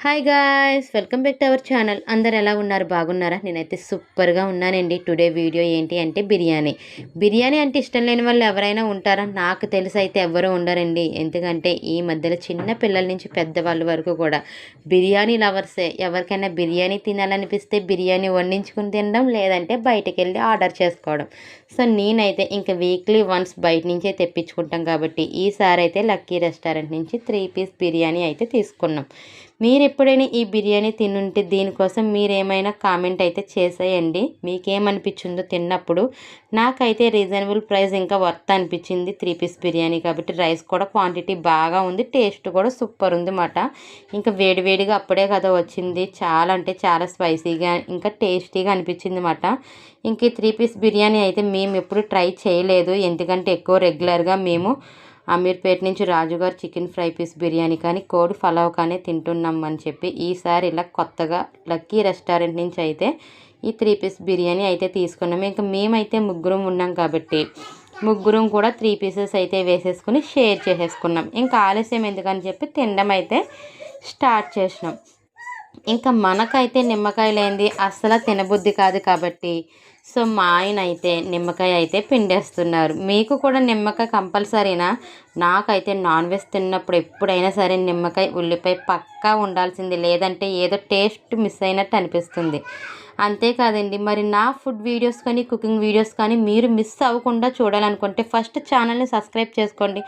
Hi guys, welcome back to our channel. అందరు ఎలా ఉన్నారు? బాగున్నారా? నేనైతే సూపర్గా ఉన్నానండి. టుడే వీడియో ఏంటి అంటే బిర్యానీ అంటే ఇష్టం లేని వాళ్ళు ఎవరైనా ఉంటారా? నాకు తెలిసి అయితే ఎవరు ఉండరండి. ఎందుకంటే ఈ మధ్యలో చిన్న పిల్లల నుంచి పెద్దవాళ్ళ వరకు కూడా బిర్యానీ లవర్సే. ఎవరికైనా బిర్యానీ తినాలనిపిస్తే బిర్యానీ వండించుకుని తినడం, లేదంటే బయటకు వెళ్ళి ఆర్డర్ చేసుకోవడం. సో నేనైతే ఇంకా వీక్లీ వన్స్ బయట నుంచే తెప్పించుకుంటాం కాబట్టి ఈసారి అయితే లక్కీ రెస్టారెంట్ నుంచి 3 పీస్ బిర్యానీ అయితే తీసుకున్నాం. మీరు ఎప్పుడైనా ఈ బిర్యానీ తినుంటే దీనికోసం మీరేమైనా కామెంట్ అయితే చేసేయండి. మీకేమనిపించిందో తిన్నప్పుడు. నాకైతే రీజనబుల్ ప్రైస్ ఇంకా వర్త్ అనిపించింది 3 పీస్ బిర్యానీ కాబట్టి. రైస్ కూడా క్వాంటిటీ బాగా ఉంది, టేస్ట్ కూడా సూపర్ ఉంది మాట. ఇంకా వేడివేడిగా అప్పుడే కదా వచ్చింది. చాలా అంటే చాలా స్పైసీగా ఇంకా టేస్టీగా అనిపించింది మాట. ఇంక ఈ 3 పీస్ బిర్యానీ అయితే మేము ఎప్పుడు ట్రై చేయలేదు, ఎందుకంటే ఎక్కువ రెగ్యులర్గా మేము అమీర్పేట నుంచి రాజుగారు చికెన్ ఫ్రై పీస్ బిర్యానీ కానీ కోడి పలావ్ కానీ తింటున్నాం అని చెప్పి ఈసారి ఇలా కొత్తగా లక్కీ రెస్టారెంట్ నుంచి అయితే ఈ 3 పీస్ బిర్యానీ అయితే తీసుకున్నాము. ఇంకా మేమైతే ముగ్గురం ఉన్నాం కాబట్టి ముగ్గురం కూడా 3 పీసెస్ అయితే వేసేసుకుని షేర్ చేసేసుకున్నాం. ఇంకా ఆలస్యం ఎందుకని చెప్పి తినడం అయితే స్టార్ట్ చేసినాం. ఇంకా మనకైతే నిమ్మకాయ లేనిది అస్సలు తినబుద్ధి కాదు కాబట్టి సో మా ఆయన అయితే నిమ్మకాయ అయితే పిండేస్తున్నారు. మీకు కూడా నిమ్మకాయ కంపల్సరీనా? నాకైతే నాన్ వెజ్ తిన్నప్పుడు ఎప్పుడైనా సరే నిమ్మకాయ ఉల్లిపాయ పక్కా ఉండాల్సింది, లేదంటే ఏదో టేస్ట్ మిస్ అయినట్టు అనిపిస్తుంది. అంతేకాదండి, మరి నా ఫుడ్ వీడియోస్ కానీ కుకింగ్ వీడియోస్ కానీ మీరు మిస్ అవ్వకుండా చూడాలనుకుంటే ఫస్ట్ ఛానల్ని సబ్స్క్రైబ్ చేసుకోండి.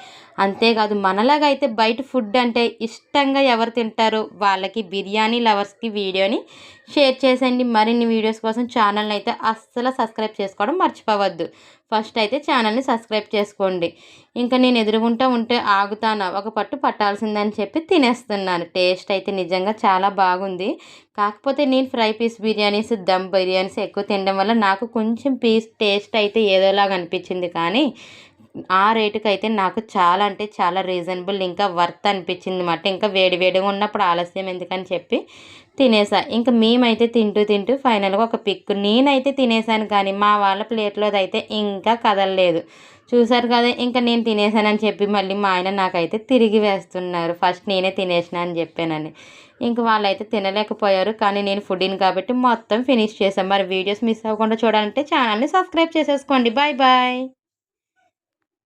అంతేకాదు మనలాగా అయితే బయట ఫుడ్ అంటే ఇష్టంగా ఎవరు తింటారో వాళ్ళకి బిర్యానీ లవర్స్కి వీడియోని షేర్ చేసేయండి. మరిన్ని వీడియోస్ కోసం ఛానల్ని అయితే అస్సలు సబ్స్క్రైబ్ చేసుకోవడం మర్చిపోవద్దు. ఫస్ట్ అయితే ఛానల్ని సబ్స్క్రైబ్ చేసుకోండి. ఇంకా నేను ఎదురుగుంటా ఉంటే ఆగుతాను, ఒక పట్టు పట్టాల్సిందని చెప్పి తినేస్తున్నాను. టేస్ట్ అయితే నిజంగా చాలా బాగుంది. కాకపోతే నేను ఫ్రై పీస్ బిర్యానీస్, దమ్ బిర్యానీస్ ఎక్కువ తినడం వల్ల నాకు కొంచెం పీస్ టేస్ట్ అయితే ఏదోలాగా అనిపించింది. కానీ ఆ రేటుకి అయితే నాకు చాలా అంటే చాలా రీజనబుల్ ఇంకా వర్త్ అనిపించింది అన్నమాట. ఇంకా వేడివేడిగా ఉన్నప్పుడు ఆలస్యం ఎందుకని చెప్పి తినేసా. ఇంకా మేమైతే తింటూ తింటూ ఫైనల్గా ఒక పిక్ నేనైతే తినేసాను, కానీ మా వాళ్ళ ప్లేట్లోది అయితే ఇంకా కదలలేదు. చూసారు కదా, ఇంకా నేను తినేసానని చెప్పి మళ్ళీ మా ఆయన నాకైతే తిరిగి వేస్తున్నారు, ఫస్ట్ నేనే తినేసిన అని చెప్పానని. ఇంక వాళ్ళైతే తినలేకపోయారు, కానీ నేను ఫుడ్ని కాబట్టి మొత్తం ఫినిష్ చేశాను. మరి వీడియోస్ మిస్ అవ్వకుండా చూడాలంటే ఛానల్ని సబ్స్క్రైబ్ చేసేసుకోండి. Bye bye.